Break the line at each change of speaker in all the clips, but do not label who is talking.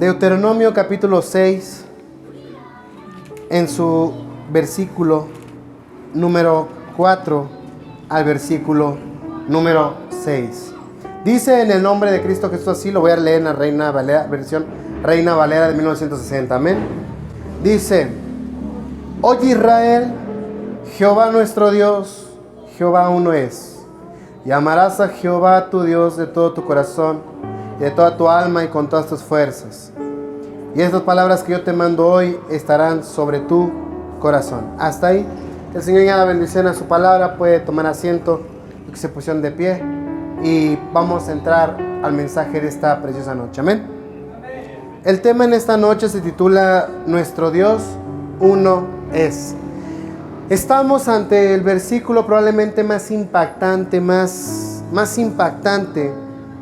Deuteronomio capítulo 6, en su versículo número 4 al versículo número 6. Dice: en el nombre de Cristo Jesús, así lo voy a leer en la Reina Valera, versión Reina Valera de 1960. Amén. Dice: oye Israel, Jehová nuestro Dios, Jehová uno es. Y amarás a Jehová tu Dios de todo tu corazón, y de toda tu alma y con todas tus fuerzas. Y estas palabras que yo te mando hoy estarán sobre tu corazón. Hasta ahí. Que el Señor añada bendición a su palabra. Puede tomar asiento, que se pusieron de pie. Y vamos a entrar al mensaje de esta preciosa noche. Amén. El tema en esta noche se titula: Nuestro Dios uno es. Estamos ante el versículo probablemente más impactante, más impactante,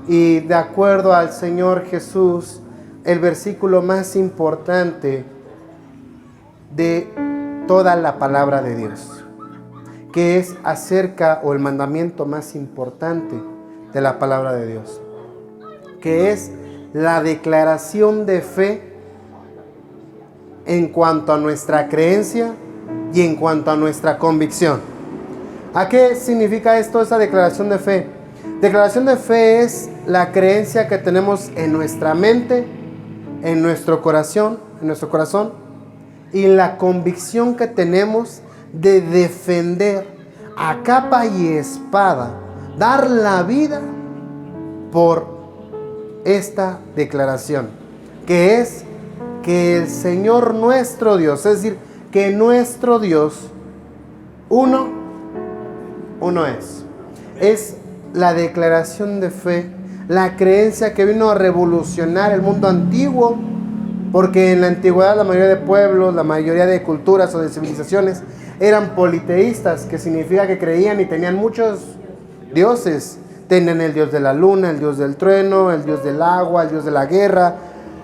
y de acuerdo al Señor Jesús, el versículo más importante de toda la palabra de Dios, que es acerca, o el mandamiento más importante de la palabra de Dios, que es la declaración de fe en cuanto a nuestra creencia y en cuanto a nuestra convicción. ¿A qué significa esto, esa declaración de fe? Declaración de fe es la creencia que tenemos en nuestra mente, en nuestro corazón, y la convicción que tenemos de defender a capa y espada, dar la vida por esta declaración, que es que el Señor nuestro Dios, es decir, que nuestro Dios uno es. Es la declaración de fe, la creencia que vino a revolucionar el mundo antiguo, porque en la antigüedad la mayoría de pueblos, la mayoría de culturas o de civilizaciones eran politeístas, que significa que creían y tenían muchos dioses. Tenían el dios de la luna, el dios del trueno, el dios del agua, el dios de la guerra.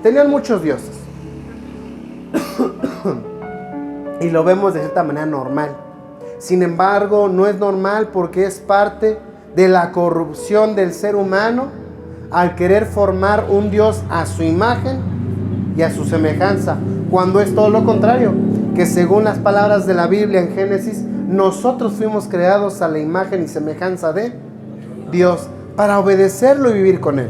Tenían muchos dioses. Y lo vemos de cierta manera normal. Sin embargo, no es normal, porque es parte de la corrupción del ser humano al querer formar un Dios a su imagen y a su semejanza, cuando es todo lo contrario, que según las palabras de la Biblia en Génesis, nosotros fuimos creados a la imagen y semejanza de Dios para obedecerlo y vivir con Él.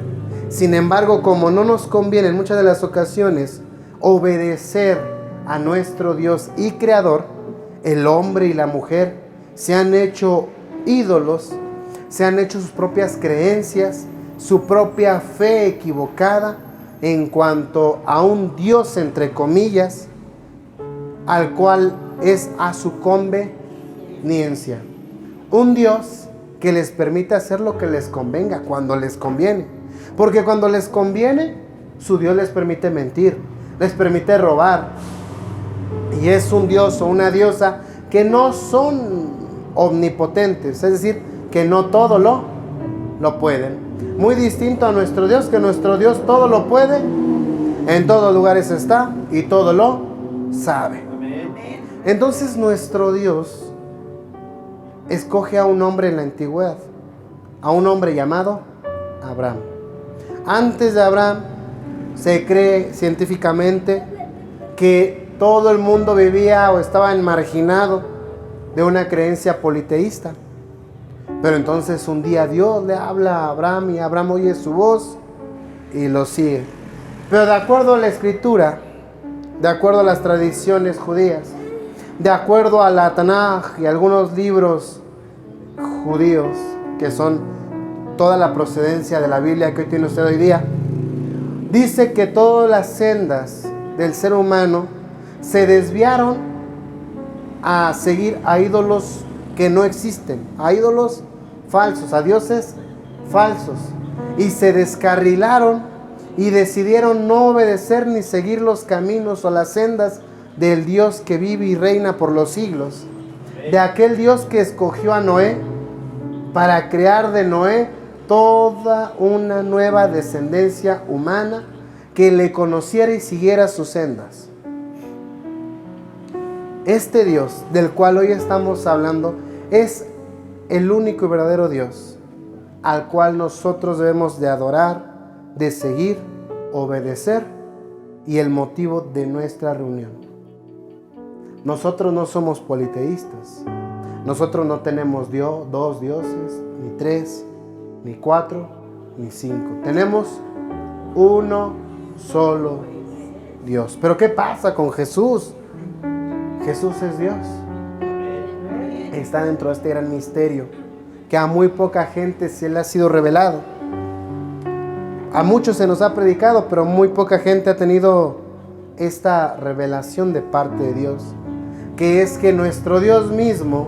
Sin embargo, como no nos conviene en muchas de las ocasiones obedecer a nuestro Dios y Creador, el hombre y la mujer se han hecho ídolos, se han hecho sus propias creencias, su propia fe equivocada en cuanto a un Dios, entre comillas, al cual es a su conveniencia. Un Dios que les permite hacer lo que les convenga, cuando les conviene. Porque cuando les conviene, su Dios les permite mentir, les permite robar. Y es un Dios o una diosa que no son omnipotentes, es decir, que no todo lo pueden. Muy distinto a nuestro Dios, que nuestro Dios todo lo puede, en todos lugares está y todo lo sabe. Entonces nuestro Dios escoge a un hombre en la antigüedad, a un hombre llamado Abraham. Antes de Abraham se cree científicamente que todo el mundo vivía o estaba marginado de una creencia politeísta. Pero entonces un día Dios le habla a Abraham y Abraham oye su voz y lo sigue. Pero de acuerdo a la escritura, de acuerdo a las tradiciones judías, de acuerdo a la Tanaj y algunos libros judíos, que son toda la procedencia de la Biblia que hoy tiene usted hoy día, dice que todas las sendas del ser humano se desviaron a seguir a ídolos que no existen, a ídolos falsos, a dioses falsos, y se descarrilaron y decidieron no obedecer ni seguir los caminos o las sendas del Dios que vive y reina por los siglos, de aquel Dios que escogió a Noé para crear de Noé toda una nueva descendencia humana que le conociera y siguiera sus sendas. Este Dios del cual hoy estamos hablando es el único y verdadero Dios al cual nosotros debemos de adorar, de seguir, obedecer y el motivo de nuestra reunión. Nosotros no somos politeístas. Nosotros no tenemos dos dioses, ni 3, ni 4, ni 5. Tenemos uno solo Dios. Pero ¿qué pasa con Jesús? Jesús es Dios. Está dentro de este gran misterio que a muy poca gente se le ha sido revelado. A muchos se nos ha predicado, pero muy poca gente ha tenido esta revelación de parte de Dios, que es que nuestro Dios mismo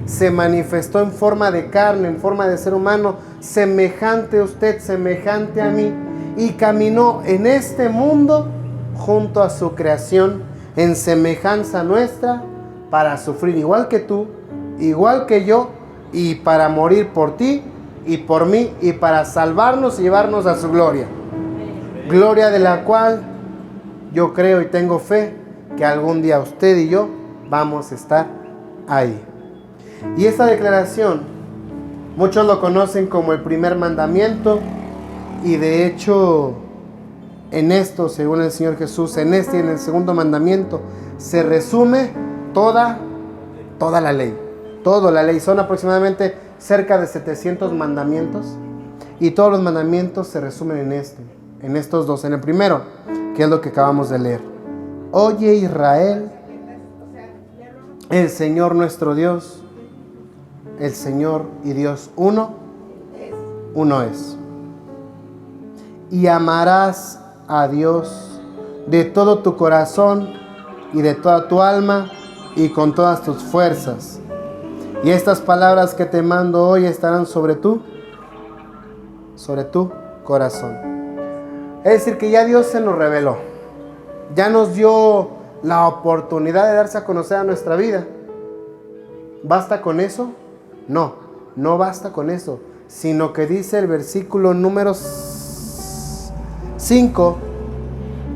se manifestó en forma de carne, en forma de ser humano, semejante a usted, semejante a mí, y caminó en este mundo junto a su creación, en semejanza nuestra, para sufrir igual que tú, igual que yo, y para morir por ti y por mí, y para salvarnos y llevarnos a su gloria. Gloria de la cual yo creo y tengo fe que algún día usted y yo vamos a estar ahí. Y esta declaración, muchos lo conocen como el primer mandamiento, y de hecho, en esto, según el Señor Jesús, en este y en el segundo mandamiento, se resume toda la ley. Toda la ley. Son aproximadamente cerca de 700 mandamientos, y todos los mandamientos se resumen en estos dos. En el primero, que es lo que acabamos de leer. Oye Israel, el Señor nuestro Dios, el Señor y Dios uno es. Y amarás a Dios de todo tu corazón y de toda tu alma y con todas tus fuerzas. Y estas palabras que te mando hoy estarán sobre tu corazón. Es decir, que ya Dios se nos reveló. Ya nos dio la oportunidad de darse a conocer a nuestra vida. ¿Basta con eso? No basta con eso, sino que dice el versículo número 5,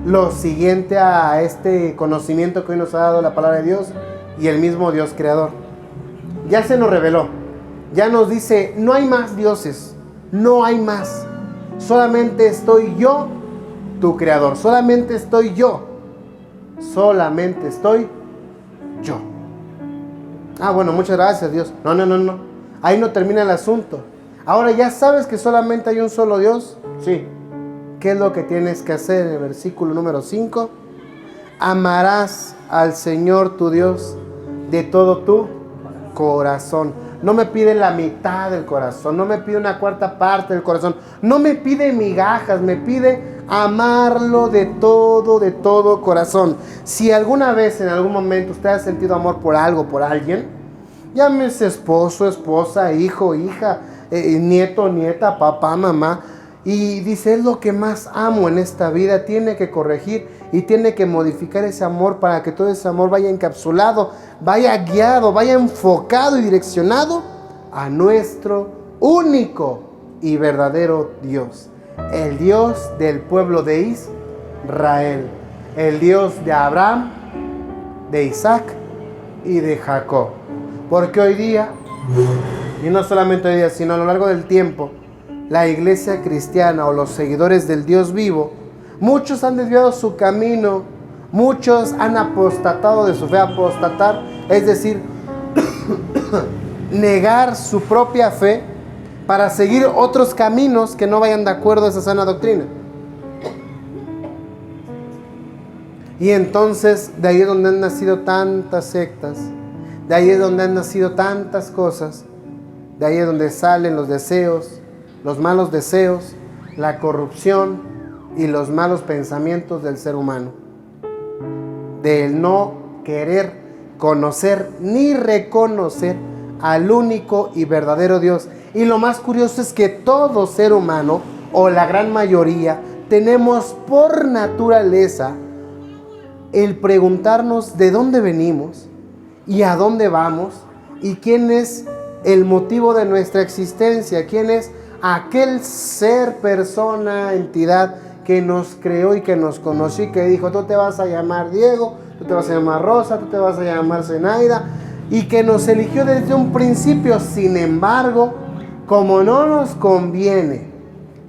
lo siguiente a este conocimiento que hoy nos ha dado la palabra de Dios y el mismo Dios creador. Ya se nos reveló, ya nos dice, no hay más dioses, no hay más, solamente estoy yo, tu creador, solamente estoy yo. Bueno, muchas gracias, Dios. No. Ahí no termina el asunto. Ahora ya sabes que solamente hay un solo Dios. Sí. ¿Qué es lo que tienes que hacer en el versículo número 5? Amarás al Señor tu Dios de todo tu corazón. No me pide la mitad del corazón, no me pide una cuarta parte del corazón, no me pide migajas, me pide amarlo de todo corazón. Si alguna vez, en algún momento, usted ha sentido amor por algo, por alguien, llámese esposo, esposa, hijo, hija, nieto, nieta, papá, mamá, y dice, es lo que más amo en esta vida, tiene que corregir y tiene que modificar ese amor para que todo ese amor vaya encapsulado, vaya guiado, vaya enfocado y direccionado a nuestro único y verdadero Dios. El Dios del pueblo de Israel, el Dios de Abraham, de Isaac y de Jacob. Porque hoy día, y no solamente hoy día, sino a lo largo del tiempo, la iglesia cristiana o los seguidores del Dios vivo, muchos han desviado su camino, muchos han apostatado de su fe. Apostatar es decir, negar su propia fe para seguir otros caminos que no vayan de acuerdo a esa sana doctrina. Y entonces de ahí es donde han nacido tantas sectas, de ahí es donde han nacido tantas cosas, de ahí es donde salen los deseos, los malos deseos, la corrupción y los malos pensamientos del ser humano, del no querer conocer ni reconocer al único y verdadero Dios. Y lo más curioso es que todo ser humano, o la gran mayoría, tenemos por naturaleza el preguntarnos de dónde venimos y a dónde vamos y quién es el motivo de nuestra existencia, quién es aquel ser, persona, entidad que nos creó y que nos conoció y que dijo, tú te vas a llamar Diego, tú te vas a llamar Rosa, tú te vas a llamar Zenaida, y que nos eligió desde un principio. Sin embargo, como no nos conviene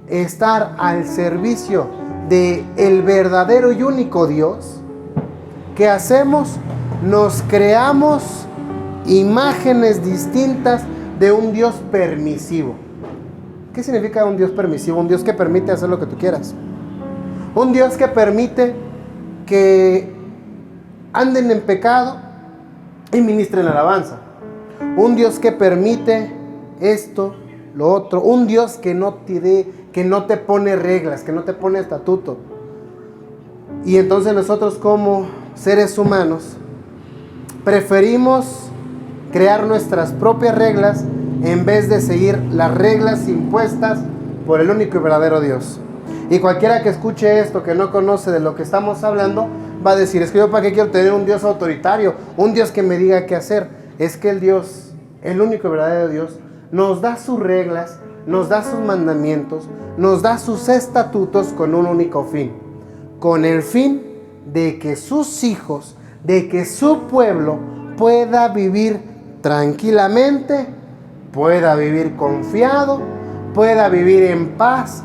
estar al servicio de el verdadero y único Dios, ¿qué hacemos? Nos creamos imágenes distintas de un Dios permisivo. ¿Qué significa un Dios permisivo? Un Dios que permite hacer lo que tú quieras. Un Dios que permite que anden en pecado y ministren alabanza. Un Dios que permite esto, lo otro. Un Dios que no te pone reglas, que no te pone estatuto. Y entonces nosotros como seres humanos preferimos crear nuestras propias reglas en vez de seguir las reglas impuestas por el único y verdadero Dios. Y cualquiera que escuche esto, que no conoce de lo que estamos hablando, va a decir, es que yo para qué quiero tener un Dios autoritario, un Dios que me diga qué hacer. Es que el Dios, el único y verdadero Dios, nos da sus reglas, nos da sus mandamientos, nos da sus estatutos con un único fin. Con el fin de que sus hijos, de que su pueblo pueda vivir tranquilamente, pueda vivir confiado, pueda vivir en paz,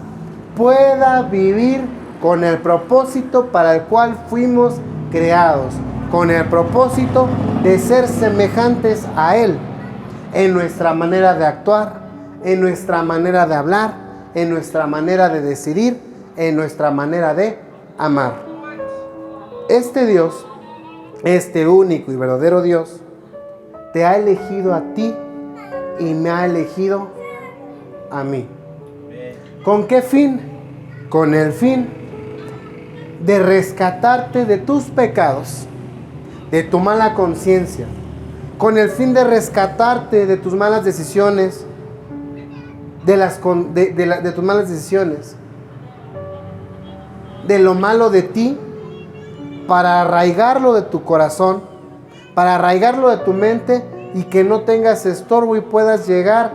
pueda vivir con el propósito para el cual fuimos creados, con el propósito de ser semejantes a Él, en nuestra manera de actuar, en nuestra manera de hablar, en nuestra manera de decidir, en nuestra manera de amar. Este Dios, este único y verdadero Dios, te ha elegido a ti y me ha elegido a mí. ¿Con qué fin? Con el fin de rescatarte de tus pecados, de tu mala conciencia, con el fin de rescatarte de tus malas decisiones, de tus malas decisiones, de lo malo de ti, para arraigarlo de tu corazón, para arraigarlo de tu mente y que no tengas estorbo y puedas llegar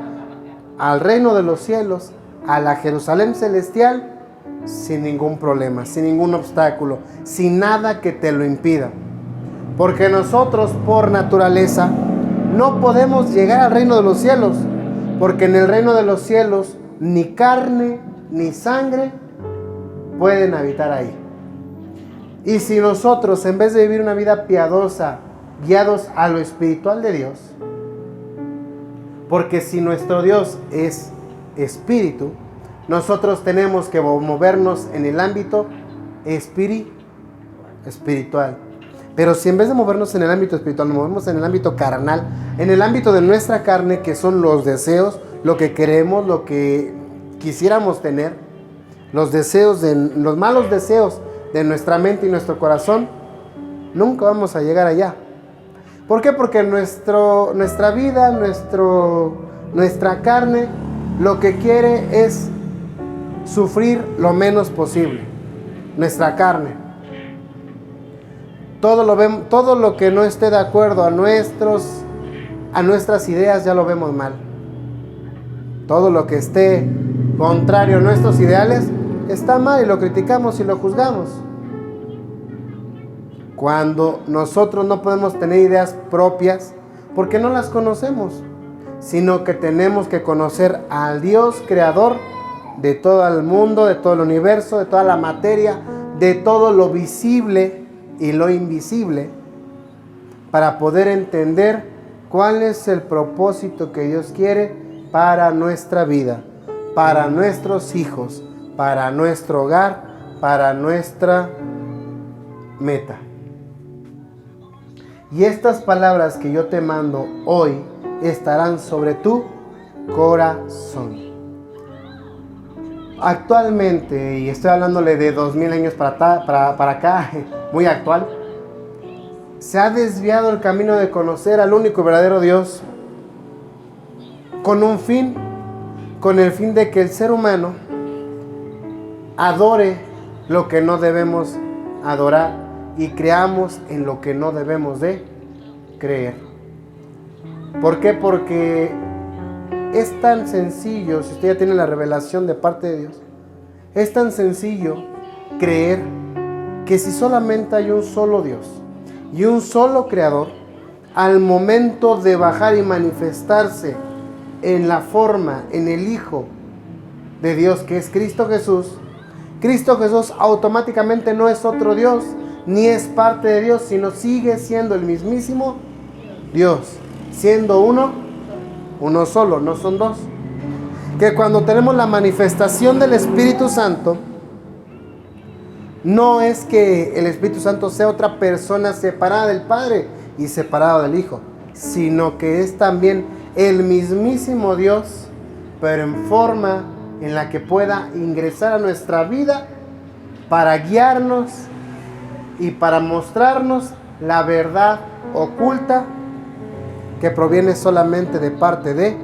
al reino de los cielos, a la Jerusalén celestial, sin ningún problema, sin ningún obstáculo, sin nada que te lo impida. Porque nosotros por naturaleza no podemos llegar al reino de los cielos, porque en el reino de los cielos ni carne ni sangre pueden habitar ahí. Y si nosotros, en vez de vivir una vida piadosa, guiados a lo espiritual de Dios, porque si nuestro Dios es espíritu, nosotros tenemos que movernos en el ámbito espiritual. Pero si en vez de movernos en el ámbito espiritual, nos movemos en el ámbito carnal, en el ámbito de nuestra carne, que son los deseos, lo que queremos, lo que quisiéramos tener, los malos deseos de nuestra mente y nuestro corazón, nunca vamos a llegar allá. ¿Por qué? Porque nuestra vida, nuestra carne, lo que quiere es sufrir lo menos posible. Nuestra carne. Todo lo que no esté de acuerdo a nuestras ideas ya lo vemos mal. Todo lo que esté contrario a nuestros ideales está mal y lo criticamos y lo juzgamos. Cuando nosotros no podemos tener ideas propias porque no las conocemos, sino que tenemos que conocer al Dios creador de todo el mundo, de todo el universo, de toda la materia, de todo lo visible y lo invisible, para poder entender cuál es el propósito que Dios quiere para nuestra vida, para nuestros hijos, para nuestro hogar, para nuestra meta. Y estas palabras que yo te mando hoy estarán sobre tu corazón. Actualmente, y estoy hablándole de 2000 años para acá, muy actual, se ha desviado el camino de conocer al único y verdadero Dios con un fin, con el fin de que el ser humano adore lo que no debemos adorar y creamos en lo que no debemos de creer. ¿Por qué? Porque es tan sencillo, si usted ya tiene la revelación de parte de Dios, es tan sencillo creer que si solamente hay un solo Dios y un solo Creador, al momento de bajar y manifestarse en la forma, en el Hijo de Dios, que es Cristo Jesús, Cristo Jesús automáticamente no es otro Dios, ni es parte de Dios, sino sigue siendo el mismísimo Dios, siendo uno solo, no son dos. Que cuando tenemos la manifestación del Espíritu Santo, no es que el Espíritu Santo sea otra persona separada del Padre y separado del Hijo, sino que es también el mismísimo Dios, pero en forma en la que pueda ingresar a nuestra vida para guiarnos y para mostrarnos la verdad oculta que proviene solamente de parte de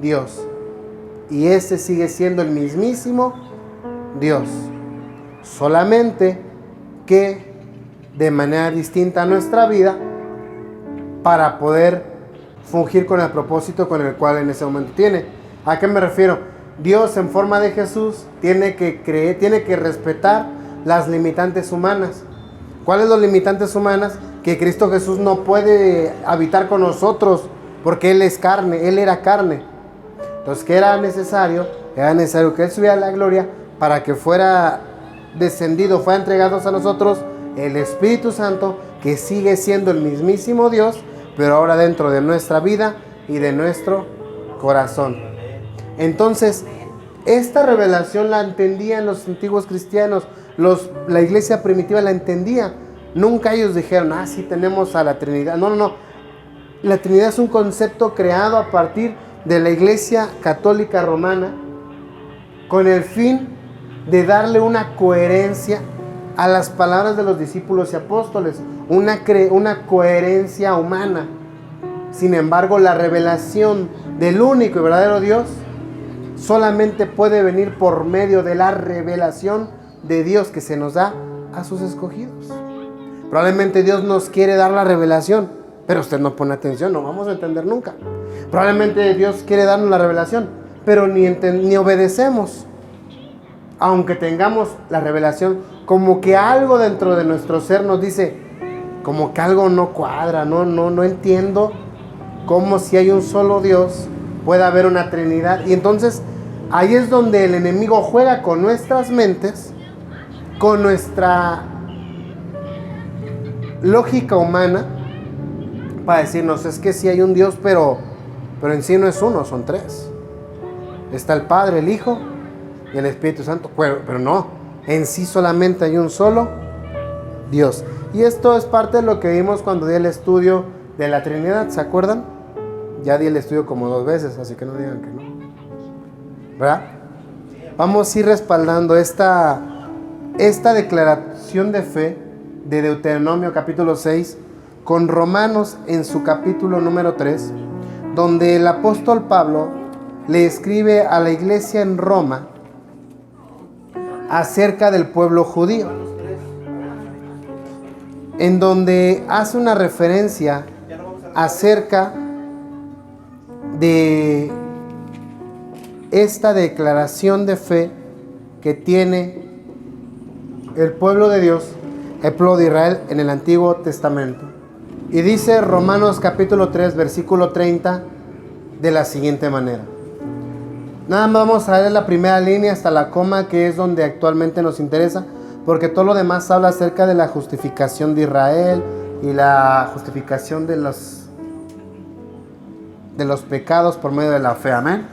Dios. Y ese sigue siendo el mismísimo Dios, solamente que de manera distinta a nuestra vida, para poder fungir con el propósito con el cual en ese momento tiene. ¿A qué me refiero? Dios en forma de Jesús tiene que respetar las limitantes humanas. ¿Cuáles son las limitantes humanas? Que Cristo Jesús no puede habitar con nosotros porque Él es carne, Él era carne. Entonces, ¿qué era necesario? Era necesario que Él subiera a la gloria para que fuera descendido, fuera entregado a nosotros el Espíritu Santo, que sigue siendo el mismísimo Dios, pero ahora dentro de nuestra vida y de nuestro corazón. Entonces, esta revelación la entendían los antiguos cristianos, la iglesia primitiva la entendía. Nunca ellos dijeron, sí tenemos a la Trinidad. No. La Trinidad es un concepto creado a partir de la iglesia católica romana con el fin de darle una coherencia a las palabras de los discípulos y apóstoles, una coherencia humana. Sin embargo, la revelación del único y verdadero Dios solamente puede venir por medio de la revelación de Dios que se nos da a sus escogidos. Probablemente Dios nos quiere dar la revelación, pero usted no pone atención, no vamos a entender nunca. Probablemente Dios quiere darnos la revelación, pero ni obedecemos. Aunque tengamos la revelación, como que algo dentro de nuestro ser nos dice, como que algo no cuadra, no entiendo cómo si hay un solo Dios puede haber una Trinidad. Y entonces ahí es donde el enemigo juega con nuestras mentes, con nuestra lógica humana, para decirnos, es que sí hay un Dios, pero en sí no es uno, son tres. Está el Padre, el Hijo y el Espíritu Santo. Pero no, en sí solamente hay un solo Dios. Y esto es parte de lo que vimos cuando di el estudio de la Trinidad, ¿se acuerdan? Ya di el estudio como 2 veces, así que no digan que no, ¿verdad? Vamos a ir respaldando esta declaración de fe de Deuteronomio capítulo 6 con Romanos en su capítulo número 3, donde el apóstol Pablo le escribe a la iglesia en Roma acerca del pueblo judío, en donde hace una referencia acerca de esta declaración de fe que tiene el pueblo de Dios, el pueblo de Israel en el Antiguo Testamento. Y dice Romanos capítulo 3, versículo 30 de la siguiente manera. Nada más vamos a leer la primera línea hasta la coma, que es donde actualmente nos interesa, porque todo lo demás habla acerca de la justificación de Israel y la justificación de los pecados por medio de la fe. Amén.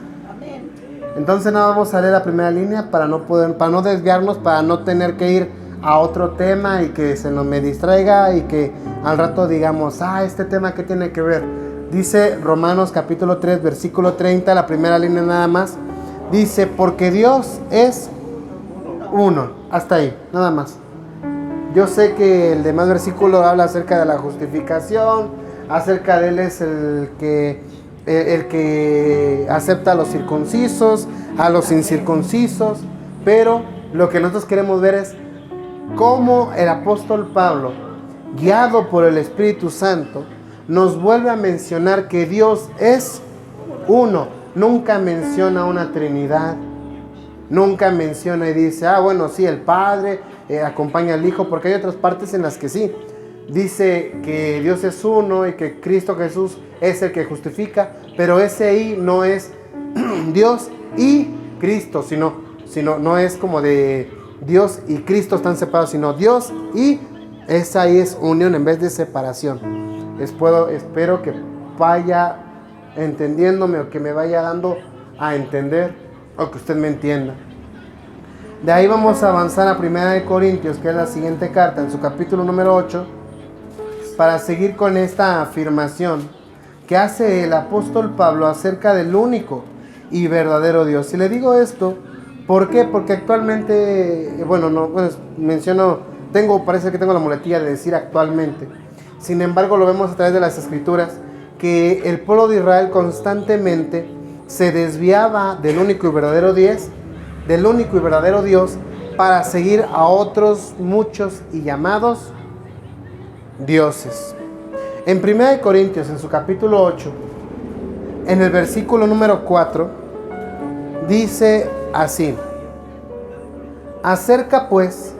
Entonces nada, vamos a leer la primera línea para no desviarnos, para no tener que ir a otro tema y que se nos me distraiga y que al rato digamos, este tema ¿qué tiene que ver? Dice Romanos capítulo 3, versículo 30, la primera línea nada más. Dice, porque Dios es uno. Hasta ahí, nada más. Yo sé que el demás versículo habla acerca de la justificación, acerca de Él es el que acepta a los circuncisos, a los incircuncisos, pero lo que nosotros queremos ver es cómo el apóstol Pablo, guiado por el Espíritu Santo, nos vuelve a mencionar que Dios es uno. Nunca menciona una Trinidad, nunca menciona y dice, bueno, sí, el Padre acompaña al Hijo, porque hay otras partes en las que sí. Dice que Dios es uno y que Cristo Jesús es el que justifica, pero ese ahí no es Dios y Cristo, sino no es como de Dios y Cristo están separados, sino Dios y esa ahí es unión en vez de separación. Espero que vaya entendiéndome o que me vaya dando a entender o que usted me entienda. De ahí vamos a avanzar a 1 Corintios, que es la siguiente carta, en su capítulo número 8, para seguir con esta afirmación que hace el apóstol Pablo acerca del único y verdadero Dios. Y le digo esto, ¿por qué? Porque actualmente, parece que tengo la muletilla de decir actualmente. Sin embargo, lo vemos a través de las Escrituras, que el pueblo de Israel constantemente se desviaba del único y verdadero Dios para seguir a otros muchos y llamados dioses. En 1 Corintios, en su capítulo 8, en el versículo número 4, dice así: acerca pues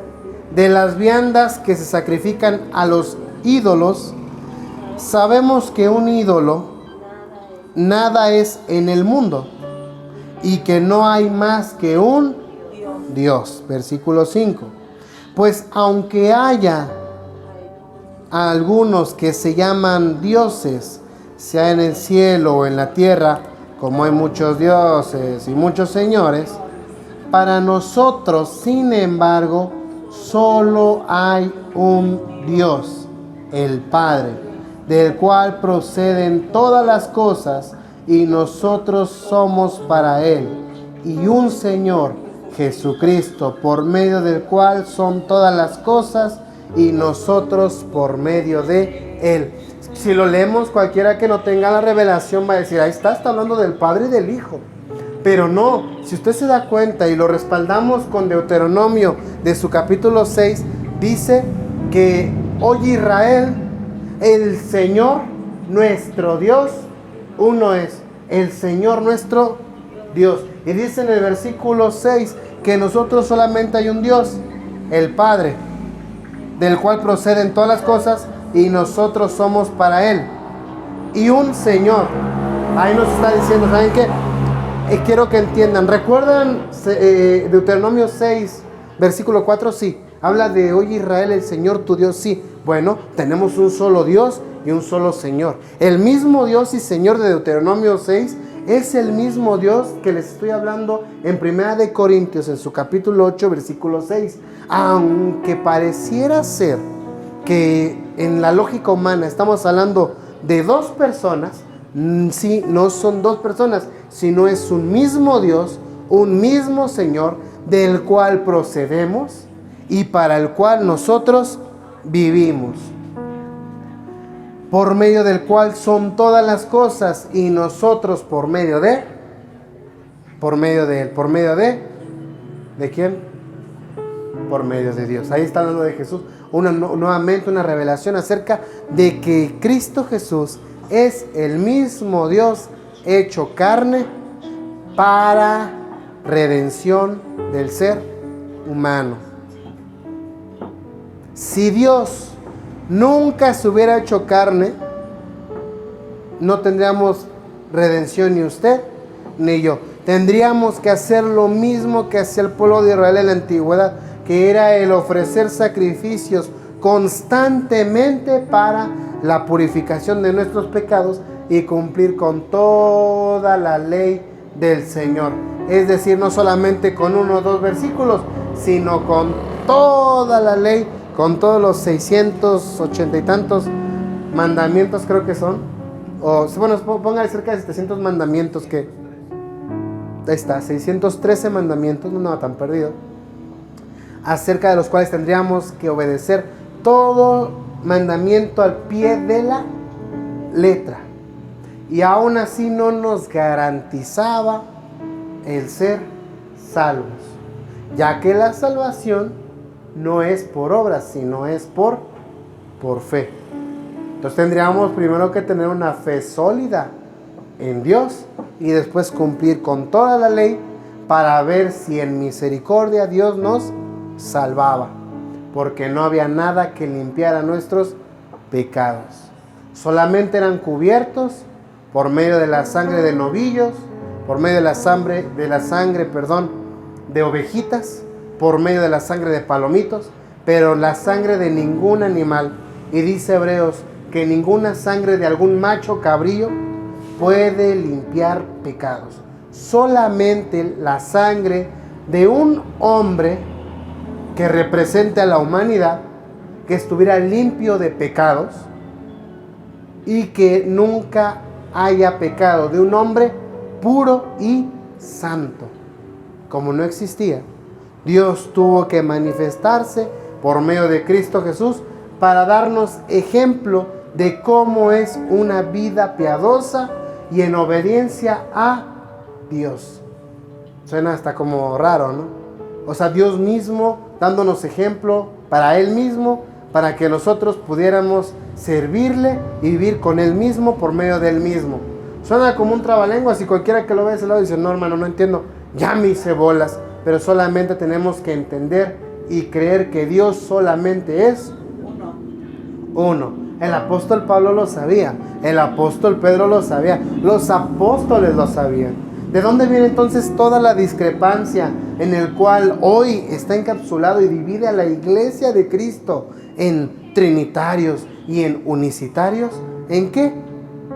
de las viandas que se sacrifican a los ídolos, sabemos que un ídolo nada es en el mundo y que no hay más que un Dios. Versículo 5. Pues aunque haya algunos que se llaman dioses, sea en el cielo o en la tierra, como hay muchos dioses y muchos señores, para nosotros, sin embargo, solo hay un Dios, el Padre, del cual proceden todas las cosas, y nosotros somos para Él, y un Señor, Jesucristo, por medio del cual son todas las cosas, y nosotros por medio de Él. Si lo leemos, cualquiera que no tenga la revelación va a decir, ahí está hablando del Padre y del Hijo. Pero no, si usted se da cuenta y lo respaldamos con Deuteronomio de su capítulo 6, dice que oye Israel, el Señor nuestro Dios, uno es, el Señor nuestro Dios. Y dice en el versículo 6 que nosotros solamente hay un Dios, el Padre, del cual proceden todas las cosas, y nosotros somos para Él. Y un Señor. Ahí nos está diciendo, ¿saben qué? Quiero que entiendan. ¿Recuerdan Deuteronomio 6, versículo 4? Sí. Habla de, oye Israel, el Señor tu Dios. Sí. Bueno, tenemos un solo Dios y un solo Señor. El mismo Dios y Señor de Deuteronomio 6 es el mismo Dios que les estoy hablando en 1 Corintios, en su capítulo 8, versículo 6. Aunque pareciera ser que en la lógica humana estamos hablando de dos personas, sí, no son dos personas, sino es un mismo Dios, un mismo Señor, del cual procedemos y para el cual nosotros vivimos, por medio del cual son todas las cosas, y nosotros por medio de Él. ¿De quién? Por medio de Dios. Ahí está hablando de Jesús. Nuevamente una revelación acerca de que Cristo Jesús es el mismo Dios hecho carne para redención del ser humano. Si Dios nunca se hubiera hecho carne, no tendríamos redención ni usted ni yo. Tendríamos que hacer lo mismo que hacía el pueblo de Israel en la antigüedad, que era el ofrecer sacrificios constantemente para la purificación de nuestros pecados y cumplir con toda la ley del Señor. Es decir, no solamente con 1 o 2 versículos, sino con toda la ley, con todos los 680 y tantos mandamientos, creo que son. O bueno, póngale cerca de 700 mandamientos, que ahí está, 613 mandamientos, no tan perdido, acerca de los cuales tendríamos que obedecer todo mandamiento al pie de la letra. Y aún así no nos garantizaba el ser salvos, ya que la salvación no es por obras, sino es por fe. Entonces tendríamos primero que tener una fe sólida en Dios y después cumplir con toda la ley para ver si en misericordia Dios nos salvaba, porque no había nada que limpiara nuestros pecados. Solamente eran cubiertos por medio de la sangre de novillos, por medio de la sangre de ovejitas, por medio de la sangre de palomitos, pero la sangre de ningún animal. Y dice Hebreos que ninguna sangre de algún macho cabrío puede limpiar pecados. Solamente la sangre de un hombre que represente a la humanidad, que estuviera limpio de pecados y que nunca haya pecado, de un hombre puro y santo. Como no existía, Dios tuvo que manifestarse por medio de Cristo Jesús para darnos ejemplo de cómo es una vida piadosa y en obediencia a Dios. Suena hasta como raro, ¿no? O sea, Dios mismo dándonos ejemplo para Él mismo, para que nosotros pudiéramos servirle y vivir con Él mismo por medio de Él mismo. Suena como un trabalenguas y cualquiera que lo ve de ese lado dice, no hermano, no entiendo, ya me hice bolas. Pero solamente tenemos que entender y creer que Dios solamente es uno. El apóstol Pablo lo sabía, el apóstol Pedro lo sabía, los apóstoles lo sabían. ¿De dónde viene entonces toda la discrepancia en el cual hoy está encapsulado y divide a la iglesia de Cristo en trinitarios y en unicitarios? ¿En qué?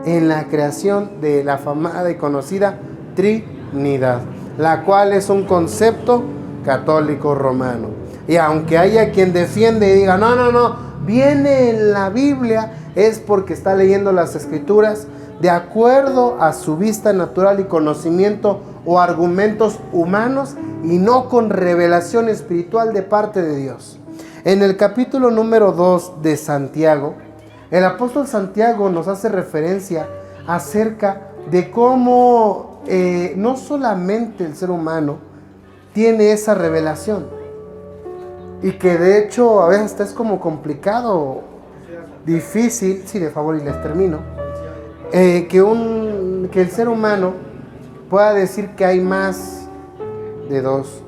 En la creación de la famada y conocida Trinidad, la cual es un concepto católico romano. Y aunque haya quien defiende y diga, no, viene en la Biblia, es porque está leyendo las Escrituras de acuerdo a su vista natural y conocimiento o argumentos humanos y no con revelación espiritual de parte de Dios. En el capítulo número 2 de Santiago, el apóstol Santiago nos hace referencia acerca de cómo no solamente el ser humano tiene esa revelación y que de hecho a veces hasta es como complicado, difícil, sí, de favor y les termino, que el ser humano pueda decir que hay más de dos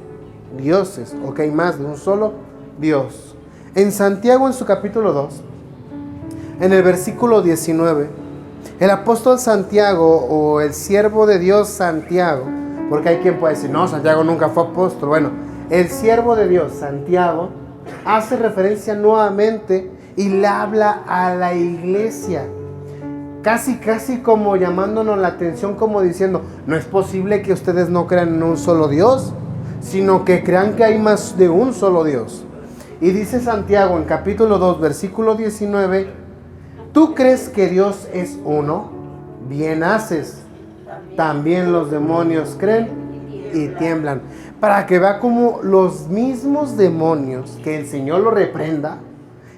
dioses o que hay más de un solo Dios. En Santiago, en su capítulo 2, en el versículo 19, el apóstol Santiago o el siervo de Dios Santiago, porque hay quien puede decir, no, Santiago nunca fue apóstol. Bueno, el siervo de Dios Santiago hace referencia nuevamente y le habla a la iglesia, casi como llamándonos la atención, como diciendo, no es posible que ustedes no crean en un solo Dios, sino que crean que hay más de un solo Dios. Y dice Santiago en capítulo 2, versículo 19, ¿tú crees que Dios es uno? Bien haces. También los demonios creen y tiemblan. Para que vea como los mismos demonios, que el Señor lo reprenda,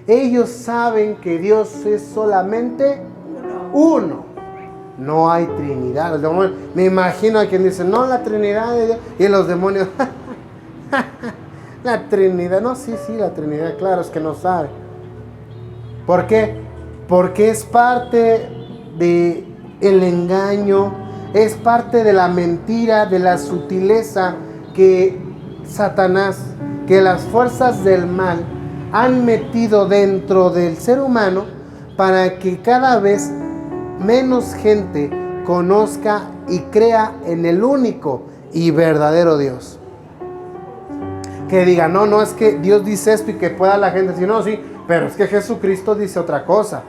ellos saben que Dios es solamente uno. No hay Trinidad. Los demonios, me imagino a quien dice, no, la Trinidad de Dios. Y los demonios, la Trinidad. No, sí, la Trinidad, claro, es que no sabe. ¿Por qué? Porque es parte del engaño, es parte de la mentira, de la sutileza que Satanás, que las fuerzas del mal han metido dentro del ser humano para que cada vez menos gente conozca y crea en el único y verdadero Dios. Que diga, no, es que Dios dice esto y que pueda la gente decir, no, sí, pero es que Jesucristo dice otra cosa.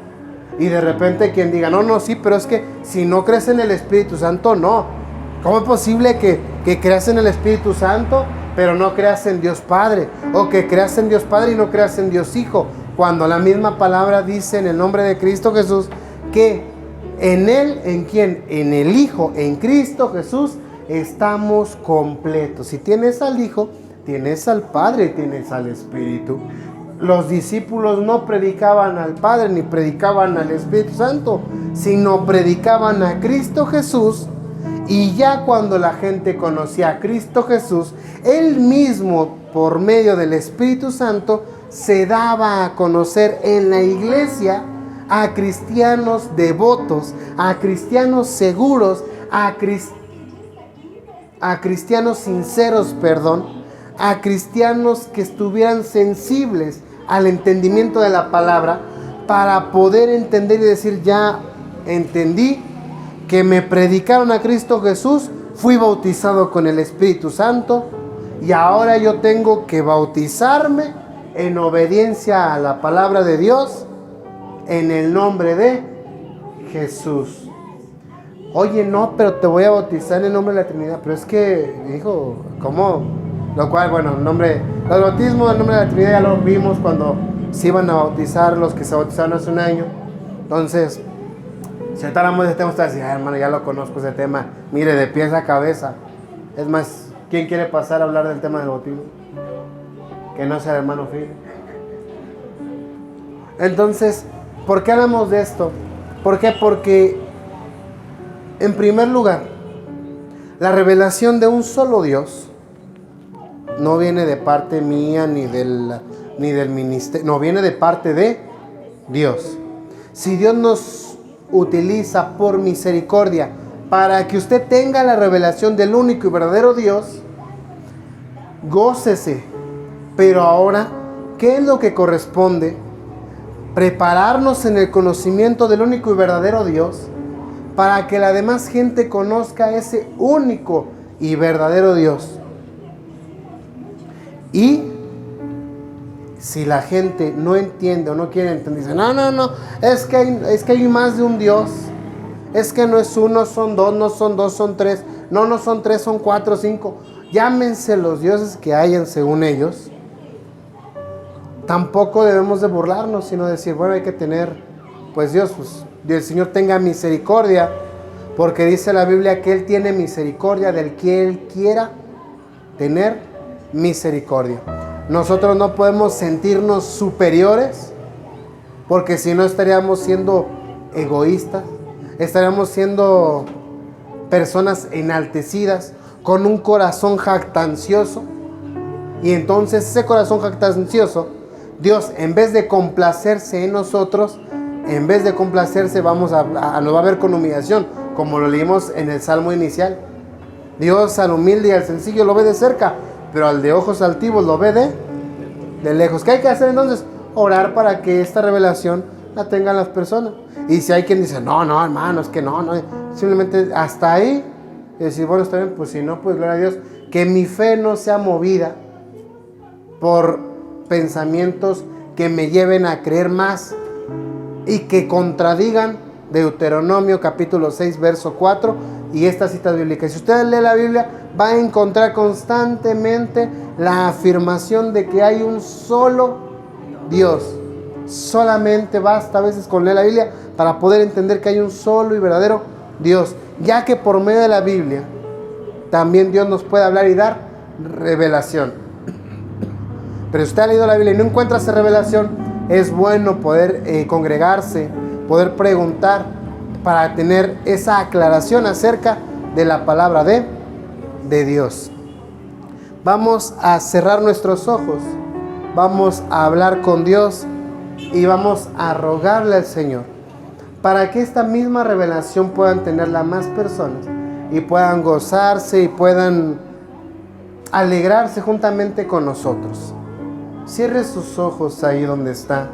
Y de repente quien diga, no, sí, pero es que si no crees en el Espíritu Santo, no. ¿Cómo es posible que creas en el Espíritu Santo, pero no creas en Dios Padre? O que creas en Dios Padre y no creas en Dios Hijo. Cuando la misma palabra dice en el nombre de Cristo Jesús que en Él, ¿en quién? En el Hijo, en Cristo Jesús, estamos completos. Si tienes al Hijo, tienes al Padre, tienes al Espíritu. Los discípulos no predicaban al Padre ni predicaban al Espíritu Santo, sino predicaban a Cristo Jesús. Y ya cuando la gente conocía a Cristo Jesús, Él mismo, por medio del Espíritu Santo, se daba a conocer en la iglesia a cristianos devotos, a cristianos seguros, a cristianos sinceros, a cristianos que estuvieran sensibles al entendimiento de la palabra, para poder entender y decir, ya entendí que me predicaron a Cristo Jesús, fui bautizado con el Espíritu Santo y ahora yo tengo que bautizarme en obediencia a la palabra de Dios en el nombre de Jesús. Oye, no, pero te voy a bautizar en el nombre de la Trinidad. Pero es que, hijo, ¿cómo? Lo cual, bueno, el bautismo en nombre de la Trinidad ya lo vimos cuando se iban a bautizar los que se bautizaron hace un año. Entonces, si ahorita hablamos de este tema, usted va a decir, hermano, ya lo conozco ese tema. Mire, de pies a cabeza. Es más, ¿quién quiere pasar a hablar del tema del bautismo? Que no sea el hermano Phil. Entonces, ¿por qué hablamos de esto? ¿Por qué? Porque, en primer lugar, la revelación de un solo Dios no viene de parte mía ni del ministerio, no, viene de parte de Dios. Si Dios nos utiliza por misericordia para que usted tenga la revelación del único y verdadero Dios, gócese. Pero ahora, ¿qué es lo que corresponde? Prepararnos en el conocimiento del único y verdadero Dios para que la demás gente conozca ese único y verdadero Dios. Y si la gente no entiende o no quiere entender, dice, no, es que hay más de un Dios. Es que no es uno, son dos, son tres. No son tres, son cuatro, cinco. Llámense los dioses que hayan según ellos. Tampoco debemos de burlarnos, sino decir, bueno, hay que tener, pues Dios, el Señor tenga misericordia, porque dice la Biblia que Él tiene misericordia del que Él quiera tener misericordia. Nosotros no podemos sentirnos superiores, porque si no estaríamos siendo egoístas, estaríamos siendo personas enaltecidas, con un corazón jactancioso, y entonces ese corazón jactancioso, Dios, en vez de complacerse en nosotros, en vez de complacerse, nos va a ver con humillación, como lo leímos en el Salmo inicial. Dios al humilde y al sencillo lo ve de cerca, pero al de ojos altivos lo ve de lejos. ¿Qué hay que hacer entonces? Orar para que esta revelación la tengan las personas. Y si hay quien dice, no, hermano, es que no, simplemente hasta ahí, y decir, bueno, está bien, pues si no, pues gloria a Dios, que mi fe no sea movida por pensamientos que me lleven a creer más y que contradigan Deuteronomio capítulo 6 verso 4 y estas citas bíblicas. Si usted lee la Biblia, va a encontrar constantemente la afirmación de que hay un solo Dios. Solamente basta a veces con leer la Biblia para poder entender que hay un solo y verdadero Dios, ya que por medio de la Biblia también Dios nos puede hablar y dar revelación. Pero si usted ha leído la Biblia y no encuentra esa revelación, es bueno poder congregarse, poder preguntar para tener esa aclaración acerca de la palabra de Dios. Vamos a cerrar nuestros ojos, vamos a hablar con Dios y vamos a rogarle al Señor para que esta misma revelación puedan tenerla más personas y puedan gozarse y puedan alegrarse juntamente con nosotros. Cierre sus ojos ahí donde está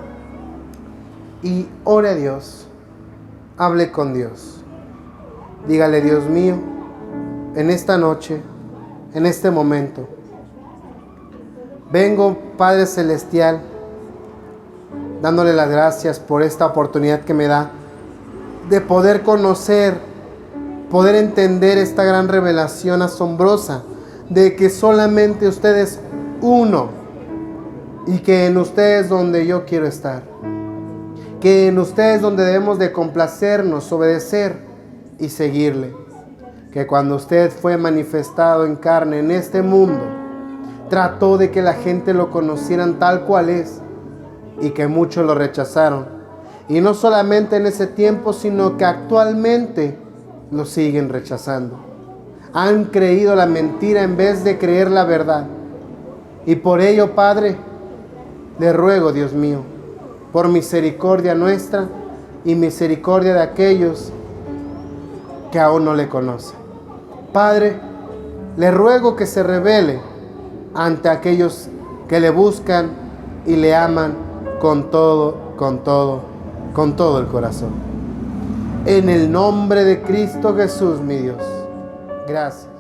y ore a Dios. Hable con Dios. Dígale, Dios mío, en esta noche, en este momento, vengo, Padre Celestial, dándole las gracias por esta oportunidad que me da de poder conocer, poder entender esta gran revelación asombrosa de que solamente usted es uno. Y que en usted es donde yo quiero estar. Que en usted es donde debemos de complacernos, obedecer y seguirle. Que cuando usted fue manifestado en carne en este mundo, trató de que la gente lo conocieran tal cual es. Y que muchos lo rechazaron. Y no solamente en ese tiempo, sino que actualmente lo siguen rechazando. Han creído la mentira en vez de creer la verdad. Y por ello, Padre, le ruego, Dios mío, por misericordia nuestra y misericordia de aquellos que aún no le conocen. Padre, le ruego que se revele ante aquellos que le buscan y le aman con todo el corazón. En el nombre de Cristo Jesús, mi Dios. Gracias.